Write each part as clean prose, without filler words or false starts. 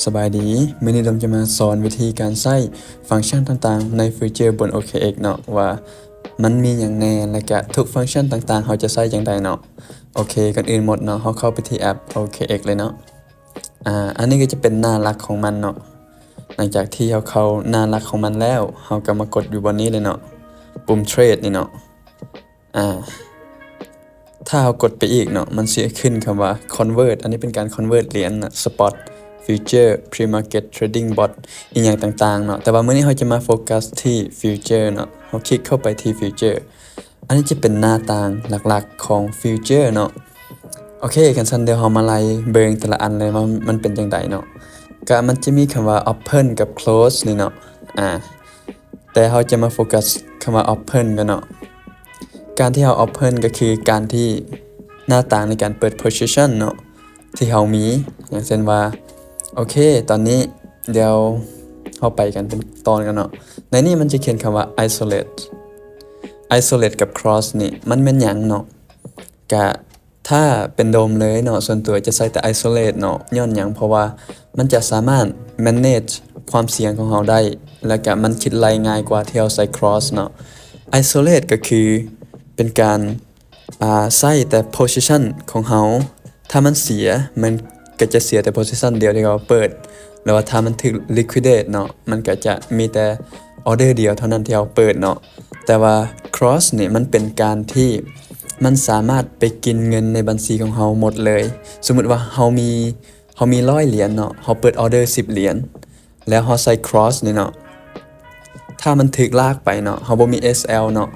สบายดีมื้อนี้ผมจะมาสอนวิธีการใช้ฟังก์ชันต่างๆในฟีเจอร์บน OKX เนาะว่ามันมีหยังแหน่และก็ทุกฟังก์ชันต่างๆเราจะใช้จั่งใดเนาะโอเคก่อนอื่นหมดเนาะเราเข้าไปที่แอป OKX เลยเนาะอันนี้ก็จะเป็นหน้าหลักของมันเนาะหลังจากที่เราเข้าหน้าหลักของมันแล้วเราก็มากดอยู่บนนี้เลยเนาะปุ่มเทรดนี่เนาะถ้าเรากดไปอีกเนาะมันสิขึ้นคำว่า convert อันนี้เป็นการ convert เหรียญนะ spot future pre-market trading bot อีกอย่างต่างๆเนาะแต่ว่ามื้อนี้เราจะมาโฟกัสที่ future เนาะเราคลิกเข้าไปที่ future อันนี้จะเป็นหน้าต่างหลักๆของ future เนาะโอเคกันซันเดี๋ยวเรามาไล่เบิ่งแต่ละอันเลยว่ามันเป็นจังไดเนาะก็มันจะมีคำว่า open กับ close นี่เนาะแต่เราจะมาโฟกัสคำว่า open กันเนาะการที่เรา open ก็คือการที่หน้าต่างในการเปิด position เนาะที่เรามีอย่างเช่นว่าโอเคตอนนี้เดี๋ยวเราไปกันเป็นตอนกันเนาะในนี้มันจะเขียนคำว่า isolate กับ cross นี่มันเป็นหยังเนาะก็ถ้าเป็นโดมเลยเนาะส่วนตัวจะใช้แต่ isolate เนาะย้อนหยังเพราะว่ามันจะสามารถ manage ความเสี่ยงของเราได้แล้วก็มันคิดไล่ง่ายกว่าที่เราใส่ cross เนาะ isolate ก็คือเป็นการใส่แต่ position ของเราถ้ามันเสียมันก็จะเสียแต่ position เดียวที่เราเปิดแล้วว่าถ้ามันถึก liquidate เนาะมันก็จะมีแต่ order เดียวเท่านั้นที่เราเปิดเนาะแต่ว่า cross เนี่ยมันเป็นการที่มันสามารถไปกินเงินในบัญชีของเราหมดเลยสมมุติว่าเรามี100เหรียญเนาะเราเปิด order 10เหรียญแล้วเราใส่ cross นี่เนาะถ้ามันถึกลากไปเนาะเราบ่มี SL เนาะ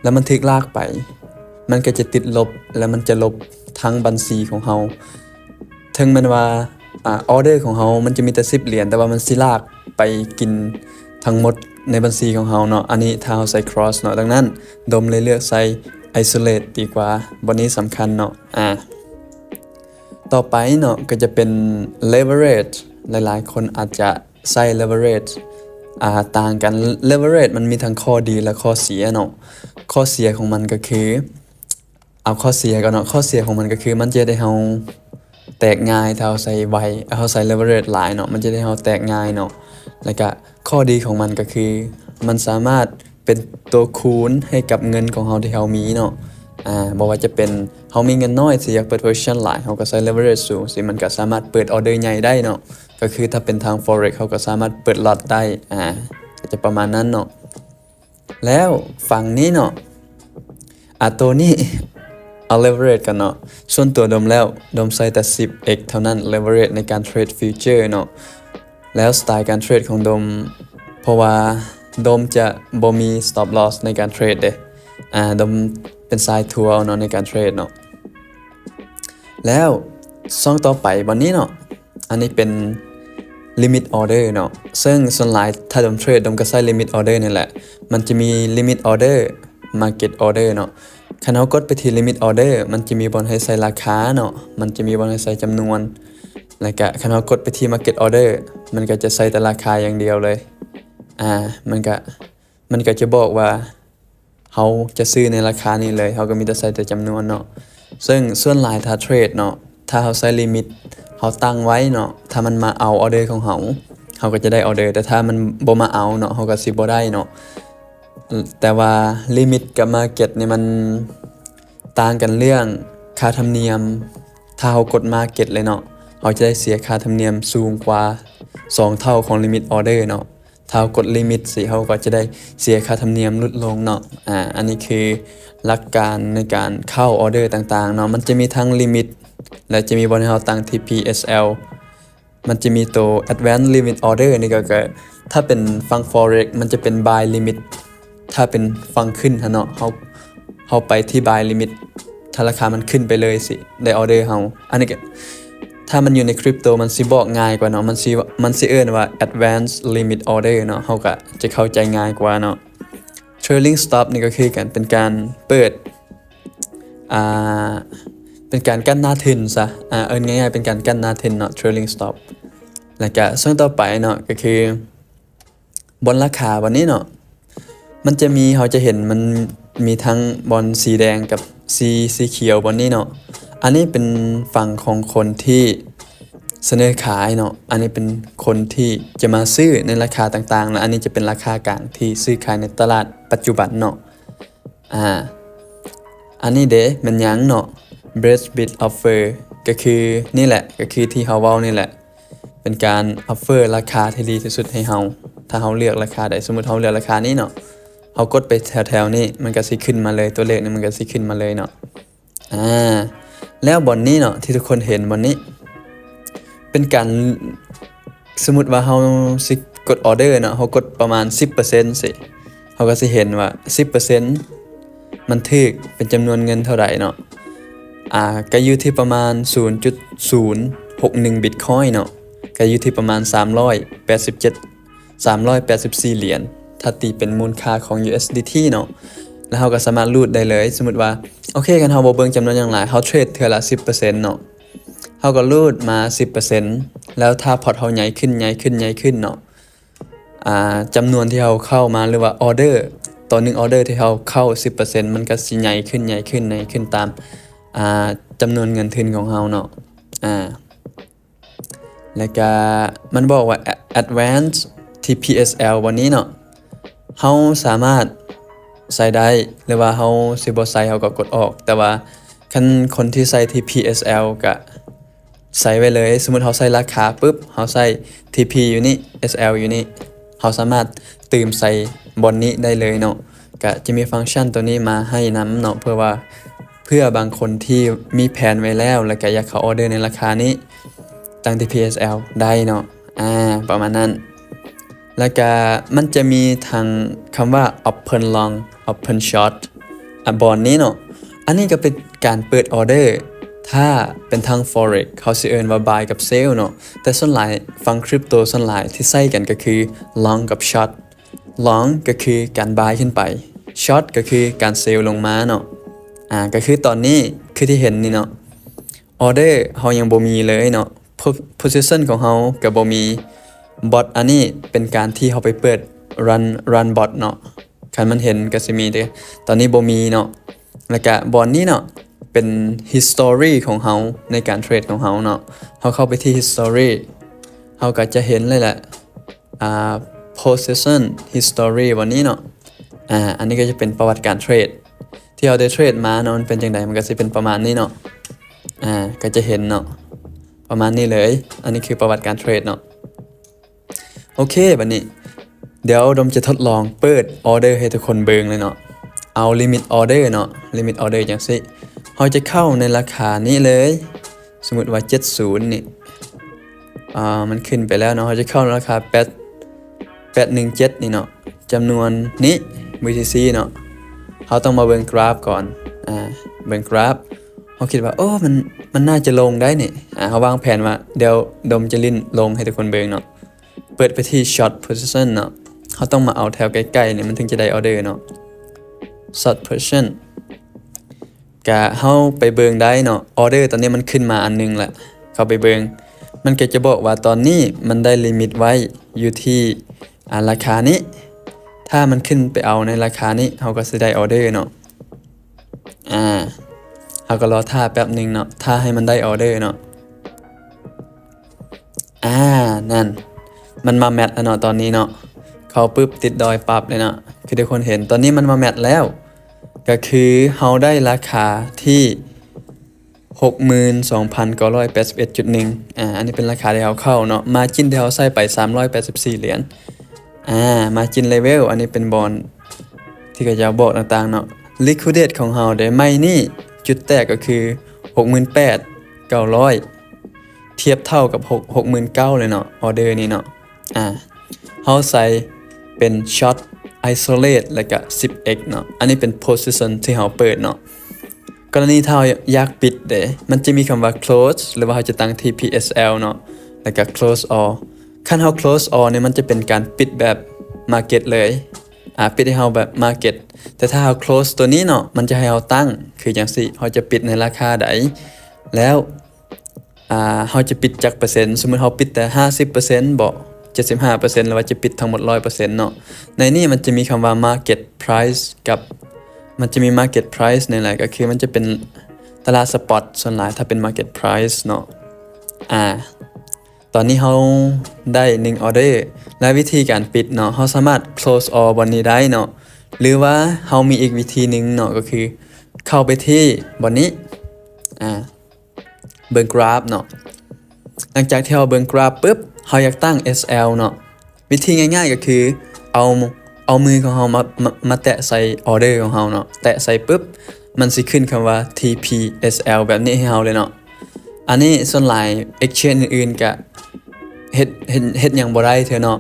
แล้วมันถึกลากไปมันก็จะติดลบแล้วมันจะลบทั้งบัญชีของเราถึงแม้ว่าออเดอร์ของเรามันจะมีแต่10เหรียญแต่ว่ามันสิลากไปกินทั้งหมดในบัญชีของเราเนาะอันนี้ถ้าเราใส่ cross เนาะดังนั้นดมเลยเลือกใส่ isolate ดีกว่าวันนี้สำคัญเนาะต่อไปเนาะก็จะเป็น leverage หลายๆคนอาจจะใส่ leverage ต่างกัน leverage มันมีทั้งข้อดีและข้อเสียเนาะข้อเสียของมันก็คือเอาข้อเสียก่อนเนาะข้อเสียของมันก็คือมันจะได้เราแตกง่ายถ้าเราใส่ไวเราใส่ leverage หลายเนาะมันจะได้เราแตกง่ายเนาะแล้วก็ข้อดีของมันก็คือมันสามารถเป็นตัวคูณให้กับเงินของเราที่เรามีเนาะบ่ว่าจะเป็นเรามีเงินน้อยสิอยากเปิด position หลายเราก็ใส่ leverage สูงสิมันก็สามารถเปิดออเดอร์ใหญ่ได้เนาะก็คือถ้าเป็นทาง forex เขาก็สามารถเปิดล็อตได้ก็จะประมาณนั้นเนาะแล้วฝั่งนี้เนาะตัวนี้เอา leverage กันเนาะส่วนตัวดมแล้วดมใส่แต่ 10x เท่านั้น leverage ในการเทรด future เนาะแล้วสไตล์การเทรดของดมเพราะว่าดมจะบ่มี stop loss ในการเทรดเด้ดมเป็นสายทัวร์เนาะในการเทรดเนาะแล้วช่องต่อไปวันนี้เนาะอันนี้เป็น limit order เนาะซึ่งส่วนหลายถ้าดมเทรดดมก็ใช้ limit order นี่แหละมันจะมี limit order market order เนาะคันเรากดไปที่ limit order มันจะมีบอลให้ใส่ราคาเนาะมันจะมีบอลให้ใส่จำนวนแล้วก็คันเรากดไปที่ market order มันก็จะใส่แต่ราคาอย่างเดียวเลยมันก็จะบอกว่าเขาจะซื้อในราคานี้เลยเขาก็มีแต่ใส่แต่จำนวนเนาะซึ่งส่วนหลายถ้าเทรดเนาะถ้าเขาใส่ลิมิตเขาตั้งไว้เนาะถ้ามันมาเอาออเดอร์ของเขาก็จะได้ออเดอร์แต่ถ้ามันบ่มาเอาเนาะเขาก็สิบ่ได้เนาะแต่ว่าลิมิตกับมาร์เก็ตนี่มันต่างกันเรื่องค่าธรรมเนียมถ้าเขากดมาร์เก็ตเลยเนาะเขาจะได้เสียค่าธรรมเนียมสูงกว่า2เท่าของลิมิตออเดอร์เนาะถ้ากดลิมิตสิเขาก็จะได้เสียค่าธรรมเนียมลดลงเนาะอันนี้คือหลักการในการเข้าออเดอร์ต่างๆเนาะมันจะมีทั้งลิมิตและจะมีบนให้เราตั้งที่ PSL มันจะมีตัว Advanced Limit Order นี่ก็ถ้าเป็นฝั่ง Forex มันจะเป็น Buy Limit ถ้าเป็นฝั่งขึ้นเนาะเขาไปที่ Buy Limit ถ้าราคามันขึ้นไปเลยสิได้ออเดอร์เราอันนี้ก็ถ้ามันอยู่ในคริปโตมันสิบอกง่ายกว่าเนาะมันสิเอิ้นว่า advanced limit order เนาะเฮาก็จะเข้าใจง่ายกว่าเนาะ trailing stop นี่ก็คือกันเป็นการเปิดเป็นการกั้นหน้าทุนซะเอิ้นง่ายๆเป็นการกั้นหน้าทุนเนาะ trailing stop แล้วก็ส่วนต่อไปเนาะก็คือบนราคาวันนี้เนาะมันจะมีเราจะเห็นมันมีทั้งบอลสีแดงกับสีเขียวบนนี้เนาะอันนี้เป็นฝั่งของคนที่ เสนอขายเนาะอันนี้เป็นคนที่จะมาซื้อในราคาต่างๆแล้วอันนี้จะเป็นราคากลางที่ซื้อขายในตลาดปัจจุบันเนาะอันนี้เด้มันหยังเนาะ best bid offer ก็คือนี่แหละก็คือที่เฮาเว้านี่แหละเป็นการ offer ราคาที่ดีที่สุดให้เฮาถ้าเฮาเลือกราคาใดสมมุติเฮาเลือกราคานี้เนาะเฮากดไปแถวๆนี้มันก็สิขึ้นมาเลยตัวเลขนี่มันก็สิขึ้นมาเลยเนาะแล้วบอนนี้เนาะที่ทุกคนเห็นบอนนี้เป็นการสมมุติว่าเฮาสิกดออเดอร์เนาะเฮากดประมาณ 10% สิเฮาก็สิเห็นว่า 10% มันถูกเป็นจำนวนเงินเท่าใดเนาะก็อยู่ที่ประมาณ 0.061 Bitcoin เนาะก็อยู่ที่ประมาณ384 เหรียญถ้าตีเป็นมูลค่าของ USDT เนาะแล้วเฮาก็สามารถรูดได้เลยสมมุติว่าโอเคกันเฮาบ่เบิ่งจำนวนอย่างหลายเฮาเทรดเทื่อละ 10% เนาะเฮาก็รูดมา 10% แล้วถ้าพอร์ตเฮาใหญ่ขึ้นเนาะจำนวนที่เฮาเข้ามาหรือว่าออเดอร์ต่อ1ออเดอร์ที่เฮาเข้า 10% มันก็สิใหญ่ขึ้นตามจำนวนเงินทุนของเฮาเนาะแล้วก็มันบอกว่า advanced TPSL วันนี้เนาะเฮาสามารถใส่ได้หรือว่าเฮาสิบ่ใส่เฮาก็กดออกแต่ว่าคันคนที่ใส่ TPSL ก็ใส่ไว้เลยสมมุติเฮาใส่ราคาปุ๊บเฮาใส่ TP อยู่นี่ SL อยู่นี่เฮาสามารถเติมใส่บอนนี้ได้เลยเนาะก็จะมีฟังก์ชันตัวนี้มาให้นำเนาะเพื่อบางคนที่มีแผนไว้แล้วแล้วก็อยากเข้าออเดอร์ในราคานี้ตั้ง TPSL ได้เนาะประมาณนั้นแล้วก็มันจะมีทางคำว่า open long open short บอนนี้เนาะอันนี้ก็เป็นการเปิดออเดอร์ถ้าเป็นทาง forex เขาสิเอิ้นว่า buy กับ sell เนาะแต่ส่วนหลายฟังคริปโตส่วนหลายที่ใช้กันก็คือ long กับ short long ก็คือการ buy ขึ้นไป short ก็คือการ sell ลงมาเนาะก็คือตอนนี้คือที่เห็นนี่เนาะออเดอร์เฮายังบ่มีเลยเนาะ position ของเฮาก็บ่มีบอทอันนี้เป็นการที่เฮาไปเปิด run bot เนาะคันมันเห็นก็สิมีเด้ตอนนี้บ่มีเนาะแล้วก็บอทนี้เนาะเป็น history ของเฮาในการเทรดของเฮาเนาะเฮาเข้าไปที่ history เฮาก็จะเห็นเลยแหละposition history วันนี้เนาะอันนี้ก็จะเป็นประวัติการเทรดที่เราได้เทรดมาเนาะมันเป็นจังไดมันก็สิเป็นประมาณนี้เนาะก็จะเห็นเนาะประมาณนี้เลยอันนี้คือประวัติการเทรดเนาะโอเคบัดนี้เดี๋ยวดมจะทดลองเปิดออเดอร์ให้ทุกคนเบิ่งเลยเนาะเอาลิมิตออเดอร์เนาะลิมิตออเดอร์จังซี่เฮาจะเข้าในราคานี้เลยสมมุติว่า70นี่มันขึ้นไปแล้วเนาะเฮาจะเข้าในราคา817นี่เนาะจำนวนนี้ BTC เนาะเฮาต้องมาเบิ่งกราฟก่อนเบิ่งกราฟเฮาคิดว่าโอ้มันน่าจะลงได้นี่เฮาวางแผนว่าเดี๋ยวดมจะลิ้นลงให้ทุกคนเบิ่งเนาะเปิดไปที่ short position เนาะเฮาต้องมาเอาแถวใกล้ๆนี่มันถึงจะได้ออเดอร์เนาะ short position ก็เฮาไปเบิ่งได้เนาะออเดอร์ตอนนี้มันขึ้นมาอันนึงแหละเข้าไปเบิ่งมันก็จะบอกว่าตอนนี้มันได้ลิมิตไว้อยู่ที่ราคานี้ถ้ามันขึ้นไปเอาในราคานี้เฮาก็สิได้ออเดอร์เนาะเฮาก็รอท่าแป๊บนึงเนาะท่าให้มันได้ออเดอร์เนาะนั่นมันมาแมทแล้วเนาะตอนนี้เนาะเข้าปึ๊บติดดอยปรับเลยเนาะคือทุกคนเห็นตอนนี้มันมาแมทแล้วก็คือเฮาได้ราคาที่ 62,981.1 อันนี้เป็นราคาที่เฮาเข้าเนาะมาจิ้นที่เฮาใส่ไป384 เหรียญมาจิ้นเลเวลอันนี้เป็นบอนที่ก็จะบอกต่างๆเนาะ liquidate ของเฮาได้ไม่นี่จุดแตกก็คือ 68,900 เทียบเท่ากับ 69,000 เลยเนาะออเดอร์นี้เนาะเฮาใส่เป็น short isolate แล้วก็ 10x เนาะอันนี้เป็น position ที่เฮาเปิดเนาะกรณีถ้าอยากปิดเด้มันจะมีคำว่า close หรือว่าเฮาจะตั้ง TPSL เนาะแล้วก็ close all คันเฮา close all เนี่ยมันจะเป็นการปิดแบบ market เลยปิดให้เฮาแบบ market แต่ถ้าเฮา close ตัวนี้เนาะมันจะให้เฮาตั้งคือจังซี่เฮาจะปิดในราคาใดแล้วเฮาจะปิดจากเปอร์เซ็นต์สมมุติเฮาปิดแต่ 50% บ่ 75% หรือว่าจะปิดทั้งหมด 100% เนาะในนี้มันจะมีคำว่า market price กับมันจะมี market price นี่แหละก็คือมันจะเป็นตลาดสปอตส่วนหลายถ้าเป็น market price เนาะ ตอนนี้เราได้1ออเดอร์และวิธีการปิดเนาะเราสามารถ close all บนนี้ได้เนาะหรือว่าเรามีอีกวิธีหนึ่งเนาะก็คือเข้าไปที่บนนี้เบิ่งกราฟเนาะหลังจากที่เราเบิ่งกราฟปุ๊บเราอยากตั้ง SL เนาะวิธีง่ายๆก็คือเอามือของเรามาแตะใส่ออเดอร์ของเราเนาะแตะใส่ปุ๊บมันสิขึ้นคำว่า TPSL แบบนี้ให้เราเลยเนาะอันนี้ส่วนหลาย exchange อื่นๆก็เฮ็ดหยังบ่ได้เถอะเนาะ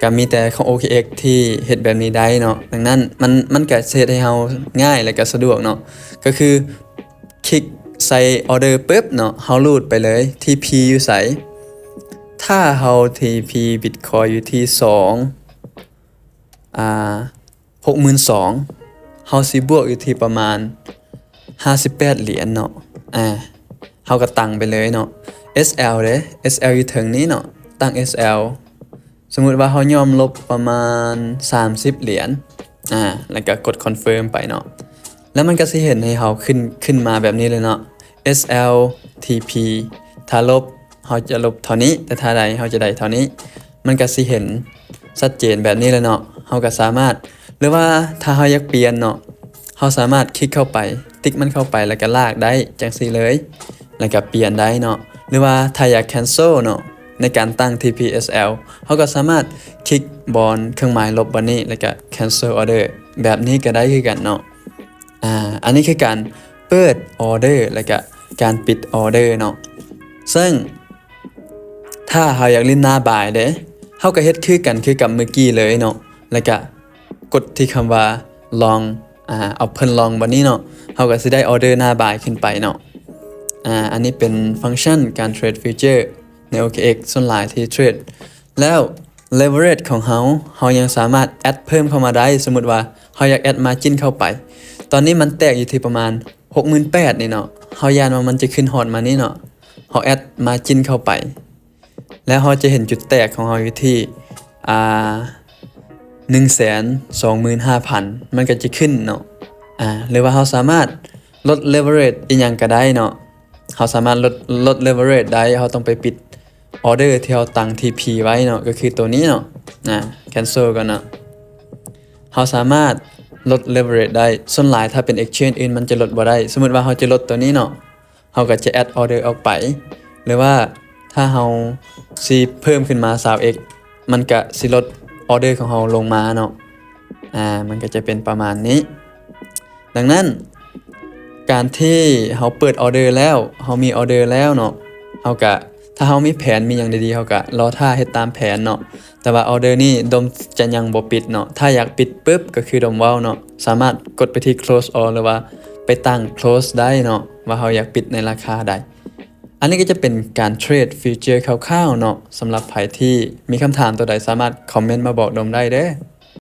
ก็มีแต่ของ OKX ที่เฮ็ดแบบนี้ได้เนาะดังนั้นมันก็เฮ็ดให้เราง่ายและก็สะดวกเนาะก็คือคลิกใส่ออเดอร์ปุ๊บเนาะเรารูดไปเลย TP อยู่ไสถ้าเรา TP Bitcoin อยู่ที่62,000เราสิบวกอยู่ที่ประมาณ58เหรียญเนาะเราก็ตั้งไปเลยเนาะ SL เด้ SL อยู่ถึงนี้เนาะตั้ง SL สมมุติว่าเรายอมลบประมาณ30เหรียญแล้วก็กด confirm ไปเนาะแล้วมันก็สิเห็นให้เราขึ้นมาแบบนี้เลยเนาะ SL TP ถ้าลบเราจะลบเท่านี้แต่ถ้าใดเราจะได้เท่านี้มันก็สิเห็นชัดเจนแบบนี้เลยเนาะเราก็สามารถหรือว่าถ้าเราอยากเปลี่ยนเนาะเราสามารถคลิกเข้าไปติ๊กมันเข้าไปแล้วก็ลากได้จังซี่เลยแล้วก็เปลี่ยนได้เนาะหรือว่าถ้าอยาก cancel เนาะในการตั้ง TPSL เขาก็สามารถคลิกบนเครื่องหมายลบบนนี้แล้วก็ cancel order แบบนี้ก็ได้คือกันเนาะอันนี้คือการเปิด order แล้วก็การปิด order เนาะซึ่งถ้าเราอยากเล่นหน้าบ่ายเด้เขาก็เฮ็ดคือกันคือกับเมื่อกี้เลยเนาะแล้วก็กดที่คำว่าลองเอาเพิ่นลองบนนี้เนาะเขาก็สิได้ออเดอร์หน้าบ่ายขึ้นไปเนาะอันนี้เป็นฟังก์ชันการเทรดฟิวเจอร์ใน OKX ส่วนหลายที่เทรดแล้ว leverage ของเขายังสามารถแอดเพิ่มเข้ามาได้สมมุติว่าเขาอยากแอด margin เข้าไปตอนนี้มันแตกอยู่ที่ประมาณ 68,000 นี่เนาะเขายานว่ามันจะขึ้นฮอดมานี่เนาะเขาแอด margin เข้าไปแล้วเขาจะเห็นจุดแตกของเขาอยู่ที่125,000 มันก็จะขึ้นเนาะหรือว่าเขาสามารถลด leverage อีกอย่างก็ได้เนาะเขาสามารถลด leverage ได้เขาต้องไปปิดออเดอร์ที่เราตั้ง TP ไว้เนาะก็คือตัวนี้เนาะcancel กันเนาะเขาสามารถลด leverage ได้ส่วนหลายถ้าเป็น exchange อื่นมันจะลดบ่ได้สมมุติว่าเขาจะลดตัวนี้เนาะเขาก็จะ add order ออกไปหรือว่าถ้าเราสิเพิ่มขึ้นมา 20x มันก็สิลดออเดอร์ของเราลงมาเนาะมันก็จะเป็นประมาณนี้ดังนั้นการที่เราเปิดออเดอร์แล้วเรามีออเดอร์แล้วเนาะเราก็ถ้าเรามีแผนมีอย่างดีๆเราก็รอท่าเฮ็ดตามแผนเนาะแต่ว่าออเดอร์นี่ดมจะยังบ่ปิดเนาะถ้าอยากปิดปุ๊บก็คือดมเว้าเนาะสามารถกดไปที่ close all หรือว่าไปตั้ง close ได้เนาะว่าเราอยากปิดในราคาใดอันนี้ก็จะเป็นการเทรดฟิวเจอร์คร่าวๆเนาะสำหรับใครที่มีคำถามตัวใดสามารถคอมเมนต์มาบอกดมได้เด้อ